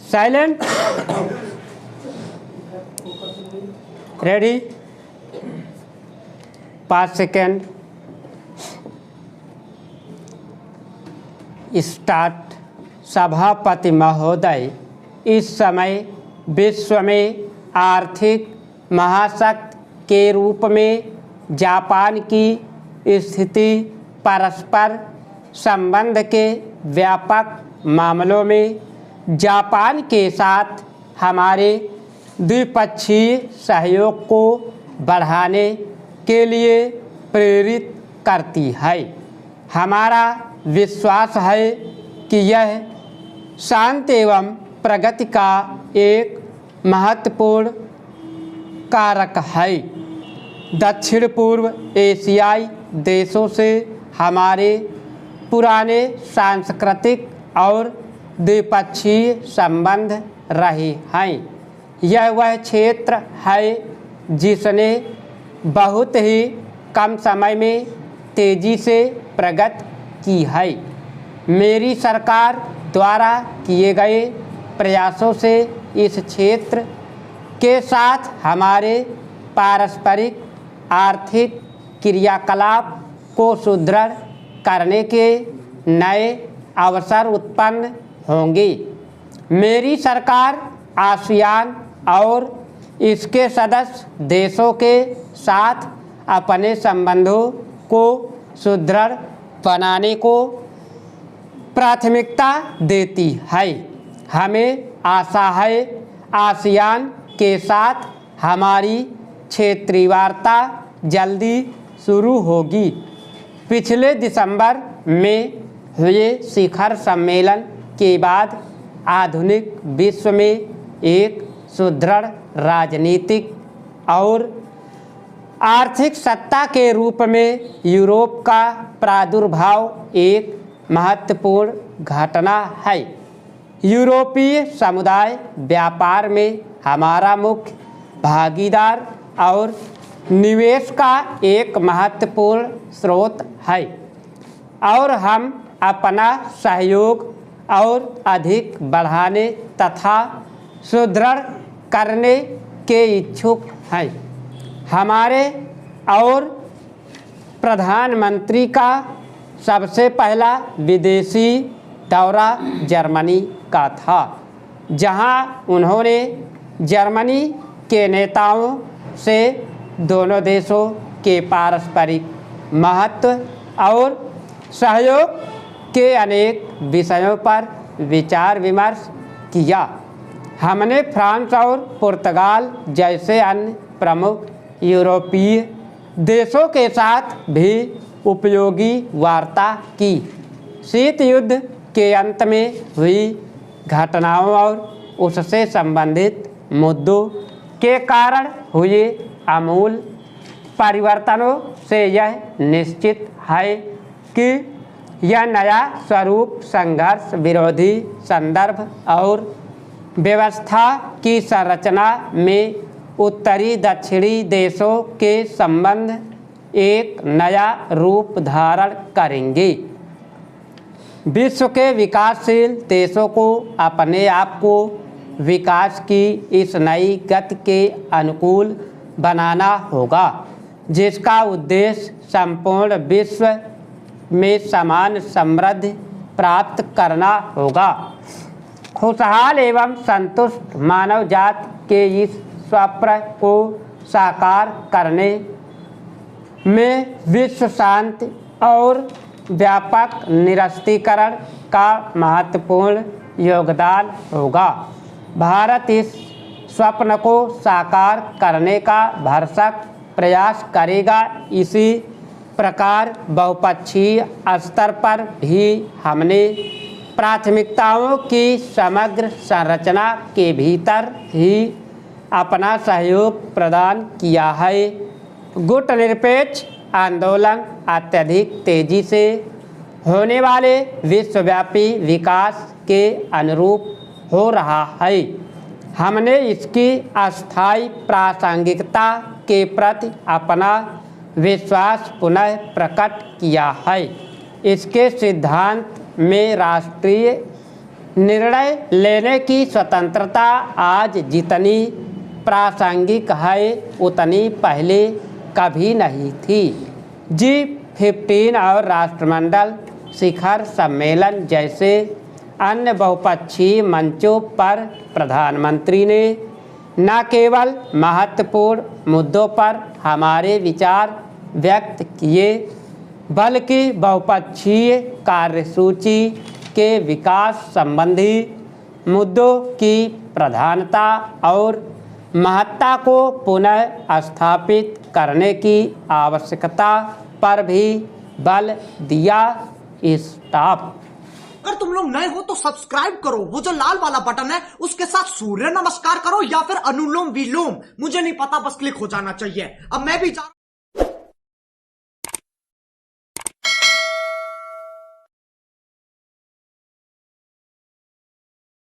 Silent. Ready. 5 second. Start. सभापति महोदय, इस समय विश्व में आर्थिक महाशक्ति के रूप में जापान की स्थिति परस्पर संबंध के व्यापक मामलों में जापान के साथ हमारे द्विपक्षीय सहयोग को बढ़ाने के लिए प्रेरित करती है। हमारा विश्वास है कि यह शांति एवं प्रगति का एक महत्वपूर्ण कारक है। दक्षिण पूर्व एशियाई देशों से हमारे पुराने सांस्कृतिक और द्विपक्षीय संबंध रहे हैं। यह वह क्षेत्र है जिसने बहुत ही कम समय में तेज़ी से प्रगति की है। मेरी सरकार द्वारा किए गए प्रयासों से इस क्षेत्र के साथ हमारे पारस्परिक आर्थिक क्रियाकलाप को सुदृढ़ करने के नए अवसर उत्पन्न होंगे। मेरी सरकार आसियान और इसके सदस्य देशों के साथ अपने संबंधों को सुदृढ़ बनाने को प्राथमिकता देती है। हमें आशा है आसियान के साथ हमारी क्षेत्रीय वार्ता जल्दी शुरू होगी। पिछले दिसंबर में हुए शिखर सम्मेलन के बाद आधुनिक विश्व में एक सुदृढ़ राजनीतिक और आर्थिक सत्ता के रूप में यूरोप का प्रादुर्भाव एक महत्वपूर्ण घटना है। यूरोपीय समुदाय व्यापार में हमारा मुख्य भागीदार और निवेश का एक महत्वपूर्ण स्रोत है और हम अपना सहयोग और अधिक बढ़ाने तथा सुदृढ़ करने के इच्छुक हैं। हमारे और प्रधानमंत्री का सबसे पहला विदेशी दौरा जर्मनी का था, जहां उन्होंने जर्मनी के नेताओं से दोनों देशों के पारस्परिक महत्व और सहयोग के अनेक विषयों पर विचार विमर्श किया। हमने फ्रांस और पुर्तगाल जैसे अन्य प्रमुख यूरोपीय देशों के साथ भी उपयोगी वार्ता की। शीत युद्ध के अंत में हुई घटनाओं और उससे संबंधित मुद्दों के कारण हुए आमूल परिवर्तनों से यह निश्चित है कि यह नया स्वरूप संघर्ष विरोधी संदर्भ और व्यवस्था की संरचना में उत्तरी दक्षिणी देशों के संबंध एक नया रूप धारण करेंगे। विश्व के विकासशील देशों को अपने आप को विकास की इस नई गति के अनुकूल बनाना होगा, जिसका उद्देश्य संपूर्ण विश्व में समान समृद्धि प्राप्त करना होगा। खुशहाल एवं संतुष्ट मानव जाति के इस स्वप्न को साकार करने में विश्व शांति और व्यापक निरस्त्रीकरण का महत्वपूर्ण योगदान होगा। भारत इस स्वप्न को साकार करने का भरसक प्रयास करेगा। इसी प्रकार बहुपक्षीय स्तर पर भी हमने प्राथमिकताओं की समग्र संरचना के भीतर ही अपना सहयोग प्रदान किया है। गुटनिरपेक्ष आंदोलन अत्यधिक तेजी से होने वाले विश्वव्यापी विकास के अनुरूप हो रहा है। हमने इसकी अस्थायी प्रासंगिकता के प्रति अपना विश्वास पुनः प्रकट किया है। इसके सिद्धांत में राष्ट्रीय निर्णय लेने की स्वतंत्रता आज जितनी प्रासंगिक है उतनी पहले कभी नहीं थी। G15 और राष्ट्रमंडल शिखर सम्मेलन जैसे अन्य बहुपक्षीय मंचों पर प्रधानमंत्री ने न केवल महत्वपूर्ण मुद्दों पर हमारे विचार व्यक्त किए बल्कि बहुपक्षीय कार्यसूची के विकास संबंधी मुद्दों की प्रधानता और महत्ता को पुनः स्थापित करने की आवश्यकता पर भी बल दिया। स्टॉप। अगर तुम लोग नए हो तो सब्सक्राइब करो, वो जो लाल वाला बटन है उसके साथ सूर्य नमस्कार करो या फिर अनुलोम विलोम, मुझे नहीं पता, बस क्लिक हो जाना चाहिए। अब मैं भी